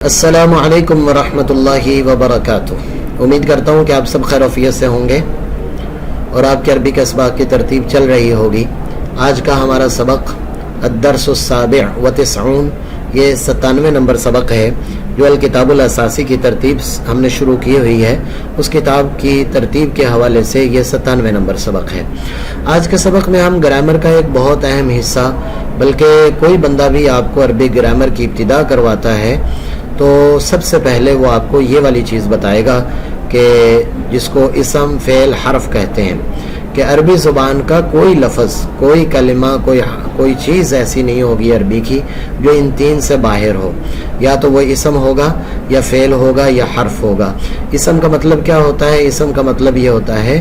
السلام علیکم ورحمۃ اللہ وبرکاتہ۔ امید کرتا ہوں کہ آپ سب خیر وعافیت سے ہوں گے اور آپ کے عربی کے اسباق کی ترتیب چل رہی ہوگی۔ آج کا ہمارا سبق الدرس السابع و90، یہ 97 نمبر سبق ہے جو الکتاب الاساسی کی ترتیب ہم نے شروع کی ہوئی ہے۔ اس کتاب کی ترتیب کے حوالے سے یہ 97 نمبر سبق ہے۔ آج کے سبق میں ہم گرامر کا ایک بہت اہم حصہ، بلکہ کوئی بندہ بھی آپ کو عربی گرامر کی ابتدا کرواتا ہے تو سب سے پہلے وہ آپ کو یہ والی چیز بتائے گا کہ جس کو اسم فعل حرف کہتے ہیں، کہ عربی زبان کا کوئی لفظ، کوئی کلمہ، کوئی چیز ایسی نہیں ہوگی عربی کی جو ان تین سے باہر ہو۔ یا تو وہ اسم ہوگا، یا فعل ہوگا، یا حرف ہوگا۔ اسم کا مطلب کیا ہوتا ہے؟ اسم کا مطلب یہ ہوتا ہے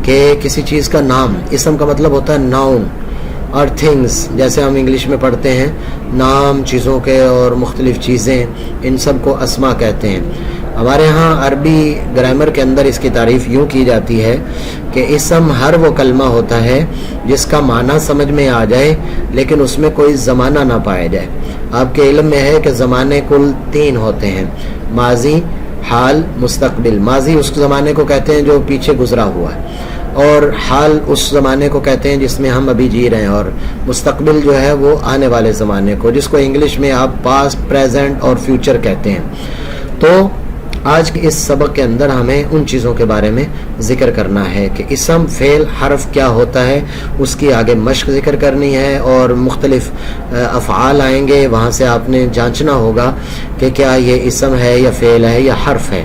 کہ کسی چیز کا نام۔ اسم کا مطلب ہوتا ہے ناؤن اور تھنگس، جیسے ہم انگلش میں پڑھتے ہیں نام چیزوں کے اور مختلف چیزیں، ان سب کو اسما کہتے ہیں۔ ہمارے ہاں عربی گرامر کے اندر اس کی تعریف یوں کی جاتی ہے کہ اسم ہر وہ کلمہ ہوتا ہے جس کا معنی سمجھ میں آ جائے لیکن اس میں کوئی زمانہ نہ پایا جائے۔ آپ کے علم میں ہے کہ زمانے کل 3 ہوتے ہیں: ماضی، حال، مستقبل۔ ماضی اس زمانے کو کہتے ہیں جو پیچھے گزرا ہوا ہے، اور حال اس زمانے کو کہتے ہیں جس میں ہم ابھی جی رہے ہیں، اور مستقبل جو ہے وہ آنے والے زمانے کو، جس کو انگلش میں آپ پاسٹ، پریزنٹ اور فیوچر کہتے ہیں۔ تو آج کے اس سبق کے اندر ہمیں ان چیزوں کے بارے میں ذکر کرنا ہے کہ اسم فعل حرف کیا ہوتا ہے، اس کی آگے مشق ذکر کرنی ہے، اور مختلف افعال آئیں گے، وہاں سے آپ نے جانچنا ہوگا کہ کیا یہ اسم ہے یا فعل ہے یا حرف ہے،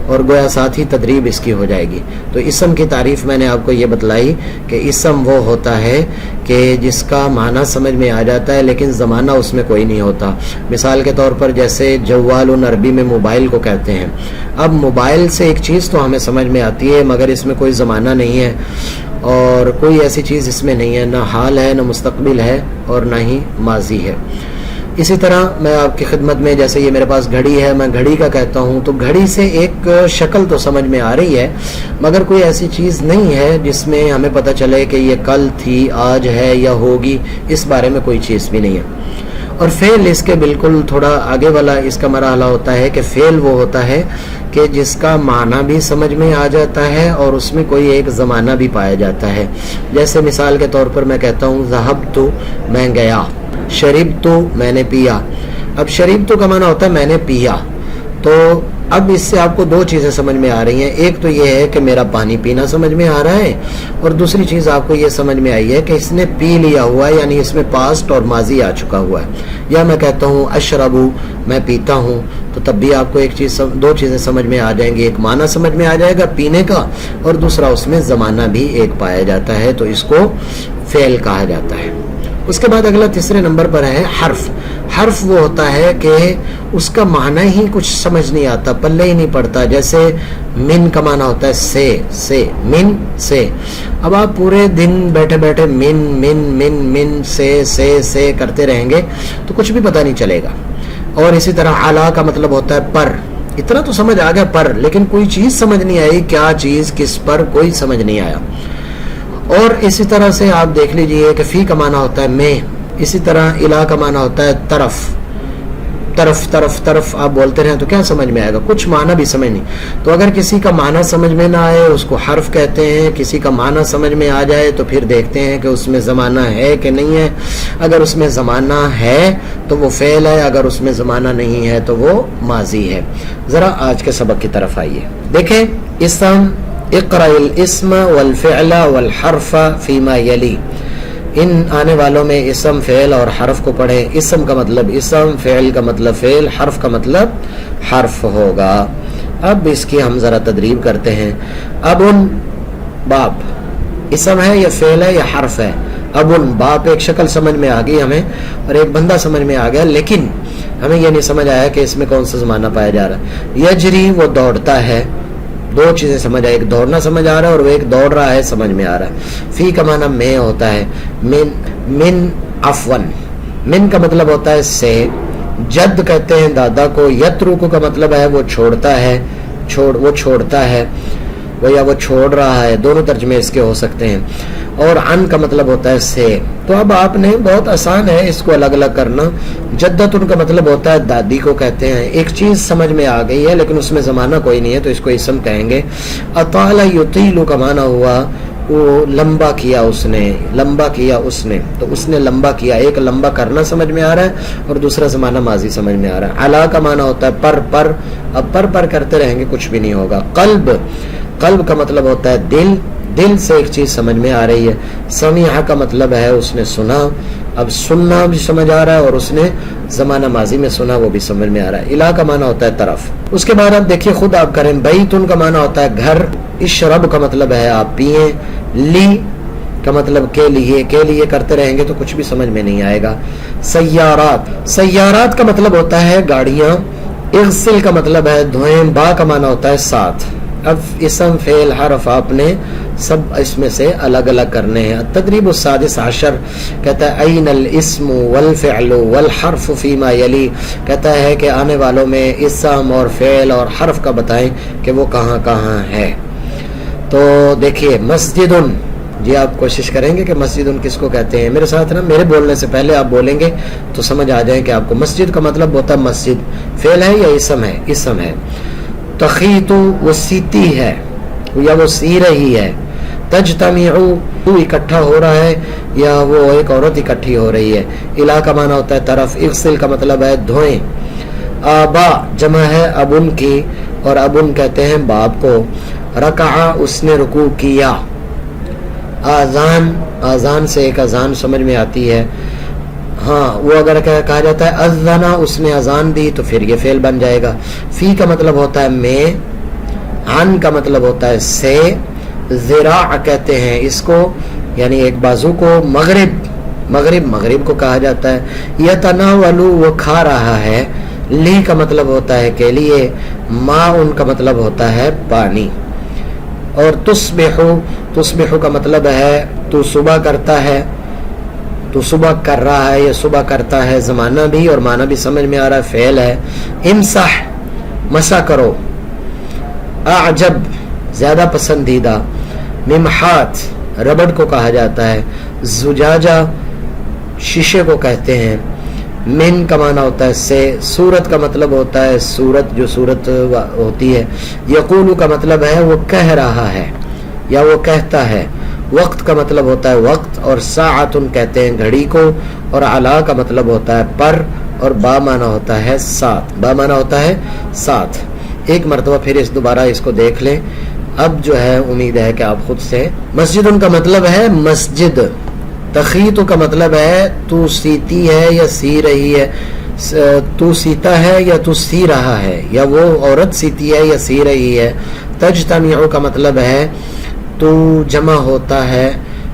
اور گویا ساتھ ہی تدریب اس کی ہو جائے گی۔ تو اسم کی تعریف میں نے آپ کو یہ بتلائی کہ اسم وہ ہوتا ہے کہ جس کا معنی سمجھ میں آ جاتا ہے لیکن زمانہ اس میں کوئی نہیں ہوتا۔ مثال کے طور پر جیسے جوال عربی میں موبائل کو کہتے ہیں۔ اب موبائل سے ایک چیز تو ہمیں سمجھ میں آتی ہے مگر اس میں کوئی زمانہ نہیں ہے، اور کوئی ایسی چیز اس میں نہیں ہے، نہ حال ہے، نہ مستقبل ہے، اور نہ ہی ماضی ہے۔ اسی طرح میں آپ کی خدمت میں، جیسے یہ میرے پاس گھڑی ہے، میں گھڑی کا کہتا ہوں تو گھڑی سے ایک شکل تو سمجھ میں آ رہی ہے مگر کوئی ایسی چیز نہیں ہے جس میں ہمیں پتہ چلے کہ یہ کل تھی، آج ہے یا ہوگی، اس بارے میں کوئی چیز بھی نہیں ہے۔ اور فعل اس کے بالکل تھوڑا آگے والا اس کا مرحلہ ہوتا ہے کہ فعل وہ ہوتا ہے کہ جس کا معنی بھی سمجھ میں آ جاتا ہے اور اس میں کوئی ایک زمانہ بھی پایا جاتا ہے۔ جیسے مثال کے طور پر میں کہتا ہوں ذہبت، میں گیا، شربت، میں نے پیا۔ اب شربت کا معنی ہوتا ہے میں نے پیا، تو اب اس سے آپ کو 2 چیزیں سمجھ میں آ رہی ہیں۔ ایک تو یہ ہے کہ میرا پانی پینا سمجھ میں آ رہا ہے، اور دوسری چیز آپ کو یہ سمجھ میں آئی ہے کہ اس نے پی لیا ہوا ہے، یعنی اس میں پاسٹ اور ماضی آ چکا ہوا ہے۔ یا میں کہتا ہوں اشربو، میں پیتا ہوں، تو تب بھی آپ کو 2 چیزیں سمجھ میں آ جائیں گی۔ ایک معنی سمجھ میں آ جائے گا پینے کا، اور دوسرا اس میں زمانہ بھی ایک پایا جاتا ہے، تو اس کو فعل کہا جاتا ہے۔ اس کے بعد اگلا تیسرے نمبر پر ہے حرف۔ حرف وہ ہوتا ہے کہ اس کا معنی ہی کچھ سمجھ نہیں آتا، پلے ہی نہیں پڑتا۔ جیسے من کا معنی ہوتا ہے سے، من سے۔ اب آپ پورے دن بیٹھے بیٹھے من من من من سے کرتے رہیں گے تو کچھ بھی پتہ نہیں چلے گا۔ اور اسی طرح علا کا مطلب ہوتا ہے پر۔ اتنا تو سمجھ آ گیا پر، لیکن کوئی چیز سمجھ نہیں آئی، کیا چیز کس پر، کوئی سمجھ نہیں آیا۔ اور اسی طرح سے آپ دیکھ لیجئے کہ فی کا معنی ہوتا ہے میں۔ اسی طرح الا کا معنی ہوتا ہے طرف۔ طرف طرف طرف آپ بولتے رہیں تو کیا سمجھ میں آئے گا؟ کچھ معنی بھی سمجھ نہیں۔ تو اگر کسی کا معنی سمجھ میں نہ آئے اس کو حرف کہتے ہیں، کسی کا معنی سمجھ میں آ جائے تو پھر دیکھتے ہیں کہ اس میں زمانہ ہے کہ نہیں ہے۔ اگر اس میں زمانہ ہے تو وہ فعل ہے، اگر اس میں زمانہ نہیں ہے تو وہ ماضی ہے۔ ذرا آج کے سبق کی طرف آئیے۔ دیکھیں اسم، اقرأ الاسم والفعل والحرف فيما يلي، ان آنے والوں میں اسم، فعل اور حرف کو پڑھیں۔ اسم کا مطلب اسم، فعل کا مطلب فعل، حرف کا مطلب حرف ہوگا۔ اب اس کی ہم ذرا تدریب کرتے ہیں۔ ابن، باپ، اسم ہے یا فعل ہے یا حرف ہے؟ ابن، باپ، ایک شکل سمجھ میں آ گئی ہمیں اور ایک بندہ سمجھ میں آ گیا، لیکن ہمیں یہ نہیں سمجھ آیا کہ اس میں کون سا زمانہ پایا جا رہا ہے۔ یجری، وہ دوڑتا ہے۔ 2 چیزیں سمجھ آئے، ایک دوڑنا سمجھ آ رہا ہے اور وہ ایک دوڑ رہا ہے سمجھ میں آ رہا ہے۔ فی کا معنی میں ہوتا ہے۔ من عفون، من کا مطلب ہوتا ہے سے۔ جد کہتے ہیں دادا کو۔ یترک کا مطلب ہے وہ چھوڑتا ہے، وہ چھوڑتا ہے، یا وہ چھوڑ رہا ہے، دونوں ترجمے اس کے ہو سکتے ہیں۔ اور عن کا مطلب ہوتا ہے سے. تو اب آپ نے بہت آسان ہے اس کو الگ الگ کرنا. جدتن کا مطلب ہوتا ہے دادی کو کہتے ہیں. ایک چیز سمجھ میں آ گئی ہے لیکن اس میں زمانہ کوئی نہیں ہے تو اس کو اسم کہیں گے. اطال یطیل کا معنی ہوا وہ لمبا کیا اس نے، لمبا کیا اس نے، تو اس نے لمبا کیا. ایک لمبا کرنا سمجھ میں آ رہا ہے اور دوسرا زمانہ ماضی سمجھ میں آ رہا ہے. علا کا معنی ہوتا ہے پر. اب پر کرتے رہیں گے کچھ بھی نہیں ہوگا. قلب کا مطلب ہوتا ہے دل سے ایک چیز سمجھ میں آ رہی ہے. سمیع کا مطلب ہے اس نے سنا. اب سننا بھی سمجھ آ رہا ہے اور اس نے زمانہ ماضی میں سنا وہ بھی سمجھ میں آ رہا ہے. الہ کا معنی ہوتا ہے طرف. اس کے بعد آپ دیکھیے خود آپ کریں. بیتن کا معنی ہوتا ہے گھر. اشرب کا مطلب ہے آپ پیئیں. لی کا مطلب کے لیے کرتے رہیں گے تو کچھ بھی سمجھ میں نہیں آئے گا. سیارات کا مطلب ہوتا ہے گاڑیاں. اغسل کا مطلب ہے دھوئیں. با کا معنی ہوتا ہے ساتھ. اب اسم فعل حرف آپ نے سب اس میں سے الگ الگ کرنے ہیں. التدریب السادس عشر کہتا ہے این الاسم والفعل والحرف فیما یلی. کہتا ہے کہ آنے والوں میں اسم اور فعل اور حرف کا بتائیں کہ وہ کہاں کہاں ہے. تو دیکھیے مسجد، جی آپ کوشش کریں گے کہ مسجد کس کو کہتے ہیں. میرے ساتھ نا، میرے بولنے سے پہلے آپ بولیں گے تو سمجھ آ جائیں کہ آپ کو. مسجد کا مطلب ہوتا ہے مسجد. فعل ہے یا اسم ہے؟ اسم ہے. تخیط وہ سیتی ہے یا وہ سی رہی ہے. تجتمع تو اکٹھا ہو رہا ہے یا وہ ایک عورت اکٹھی ہو رہی ہے. الہ کا معنی ہوتا ہے طرف. اغسل کا مطلب ہے دھوئیں. آبا جمع ہے ابن کی اور ابن کہتے ہیں باپ کو. رکعہ اس نے رکوع کیا. آذان سے ایک اذان سمجھ میں آتی ہے. ہاں وہ اگر کہا جاتا ہے اذنا اس نے اذان دی تو پھر یہ فعل بن جائے گا. فی کا مطلب ہوتا ہے میں. عن کا مطلب ہوتا ہے سے. ذراع کہتے ہیں اس کو، یعنی ایک بازو کو. مغرب کو کہا جاتا ہے. یتناول وہ کھا رہا ہے. لی کا مطلب ہوتا ہے کے لیے. ما ان کا مطلب ہوتا ہے پانی. اور تصبح کا مطلب ہے تو صبح کرتا ہے. تو صبح کر رہا ہے یا صبح کرتا ہے. زمانہ بھی اور معنی بھی سمجھ میں آ رہا ہے. فعل ہے. امسح مسا کرو. اعجب زیادہ پسندیدہ. ممحات ربڑ کو کہا جاتا ہے. زجاجہ شیشے کو کہتے ہیں. من کا معنی ہوتا ہے سے. صورت کا مطلب ہوتا ہے صورت، جو صورت ہوتی ہے. یقول کا مطلب ہے وہ کہہ رہا ہے یا وہ کہتا ہے. وقت کا مطلب ہوتا ہے وقت اور ساعتن کہتے ہیں گھڑی کو. اور علا کا مطلب ہوتا ہے پر اور با معنی ہوتا ہے ساتھ. با معنی ہوتا ہے ساتھ. ایک مرتبہ پھر دوبارہ اس کو دیکھ لیں. اب جو ہے امید ہے کہ آپ خود سے. مسجد ان کا مطلب ہے مسجد. تخیط کا مطلب ہے تو سیتی ہے یا سی رہی ہے. تو سیتا ہے یا تو سی رہا ہے یا وہ عورت سیتی ہے یا سی رہی ہے. تجتمع کا مطلب ہے تو جمع ہوتا ہے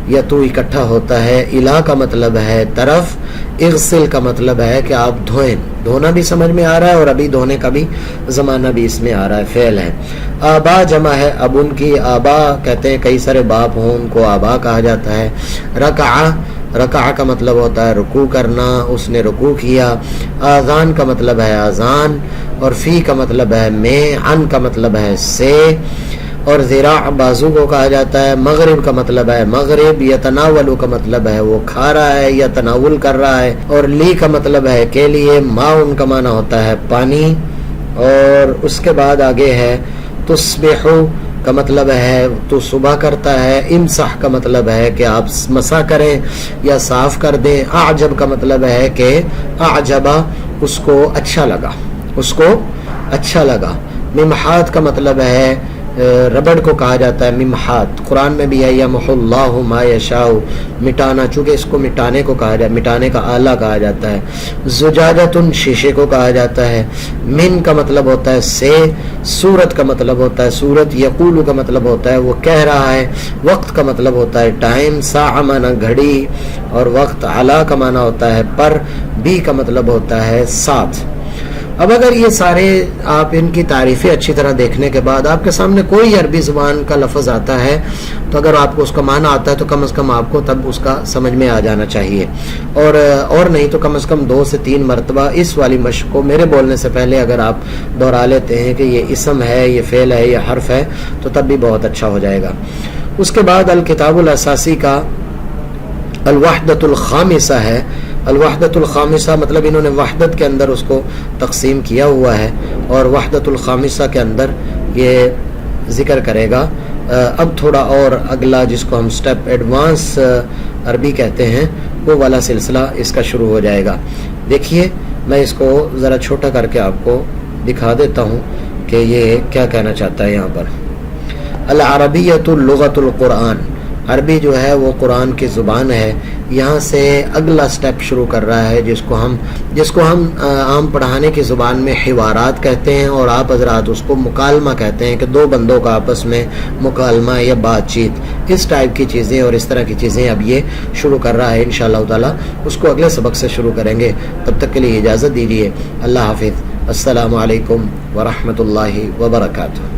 یا تو اکٹھا ہوتا ہے. الہ کا مطلب ہے طرف. اغسل کا مطلب ہے کہ آپ دھوئیں. دھونا بھی سمجھ میں آ رہا ہے اور ابھی دھونے کا بھی زمانہ بھی اس میں آ رہا ہے. فعل ہے. آبا جمع ہے ابن کی. آبا کہتے ہیں کئی سارے باپ ہوں ان کو آبا کہا جاتا ہے. رکعہ کا مطلب ہوتا ہے رکوع کرنا. اس نے رکوع کیا. آذان کا مطلب ہے آذان اور فی کا مطلب ہے میں. عن کا مطلب ہے سے اور ذراع بازو کو کہا جاتا ہے. مغرب کا مطلب ہے مغرب. یتناول کا مطلب ہے وہ کھا رہا ہے یا تناول کر رہا ہے. اور لی کا مطلب ہے کے لیے. ما ان کا معنی ہوتا ہے پانی. اور اس کے بعد آگے ہے تصبح کا مطلب ہے تو صبح کرتا ہے. امسح کا مطلب ہے کہ آپ مسح کریں یا صاف کر دیں. اعجب کا مطلب ہے کہ اعجبا اس کو اچھا لگا. ممحات کا مطلب ہے ربڑ کو کہا جاتا ہے ممحات. قرآن میں بھی ہے یمحو اللہ ما یشاء مٹانا، چونکہ اس کو مٹانے کو کہا جاتا ہے، مٹانے کا آلہ کہا جاتا ہے. زجاجتن شیشے کو کہا جاتا ہے. من کا مطلب ہوتا ہے سے. صورت کا مطلب ہوتا ہے صورت. یقول کا مطلب ہوتا ہے وہ کہہ رہا ہے. وقت کا مطلب ہوتا ہے ٹائم. ساعہ معنی گھڑی اور وقت. علا کا معنی ہوتا ہے پر. بی کا مطلب ہوتا ہے ساتھ. اب اگر یہ سارے آپ ان کی تعریفیں اچھی طرح دیکھنے کے بعد آپ کے سامنے کوئی عربی زبان کا لفظ آتا ہے تو اگر آپ کو اس کا معنی آتا ہے تو کم از کم آپ کو تب اس کا سمجھ میں آ جانا چاہیے. اور نہیں تو کم از کم 2 سے 3 مرتبہ اس والی مشق کو میرے بولنے سے پہلے اگر آپ دہرا لیتے ہیں کہ یہ اسم ہے، یہ فعل ہے، یہ حرف ہے، تو تب بھی بہت اچھا ہو جائے گا. اس کے بعد الکتاب الاساسی کا الوحدۃ الخامسہ ہے. الوحدۃ الخامسہ مطلب انہوں نے وحدت کے اندر اس کو تقسیم کیا ہوا ہے، اور وحدۃ الخامسہ کے اندر یہ ذکر کرے گا. اب تھوڑا اور اگلا جس کو ہم سٹیپ ایڈوانس عربی کہتے ہیں وہ والا سلسلہ اس کا شروع ہو جائے گا. دیکھیے میں اس کو ذرا چھوٹا کر کے آپ کو دکھا دیتا ہوں کہ یہ کیا کہنا چاہتا ہے یہاں پر. العربیۃ لغۃ القرآن، عربی جو ہے وہ قرآن کی زبان ہے. یہاں سے اگلا سٹیپ شروع کر رہا ہے جس کو ہم عام پڑھانے کی زبان میں حوارات کہتے ہیں، اور آپ حضرات اس کو مکالمہ کہتے ہیں کہ دو بندوں کا آپس میں مکالمہ یا بات چیت، اس ٹائپ کی چیزیں اور اس طرح کی چیزیں اب یہ شروع کر رہا ہے. انشاءاللہ تعالی اس کو اگلے سبق سے شروع کریں گے. تب تک کے لیے اجازت دیجیے. اللہ حافظ. السلام علیکم ورحمۃ اللہ وبرکاتہ.